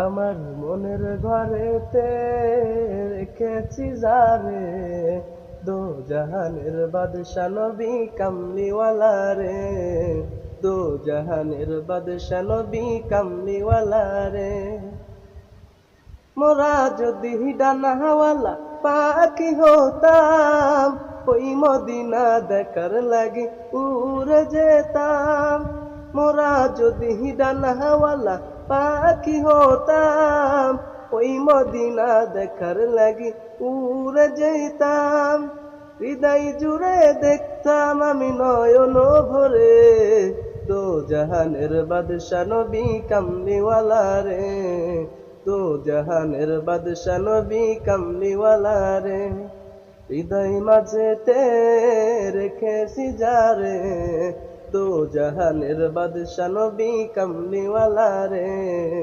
আমার মনের ঘরেতে রেখেছি যারে, দো জাহানের বাদশা নবী কামলিওয়ালা রে, দো জাহানের বাদশা নবী কামলিওয়ালা রে। মোরা যদি ডানাওয়ালা পাখি হতাম, ওই মদিনা দেখার লাগি উড়ে যেতাম। মোরা যদি ডানাওয়ালা পাখি হতাম, ওই মদিনা দেখার লাগি উড়ে যেতাম। হৃদয় জুড়ে দেখতাম আমি নয়ন ভরে, দো জাহানের বাদশা নবী কামলিওয়ালা রে, দো জাহানের বাদশা নবী কামলিওয়ালা রে। হৃদয় মাঝেতে রেখেছি যারে, দো জাহানের বাদশা নবী কামলিওয়ালা রে।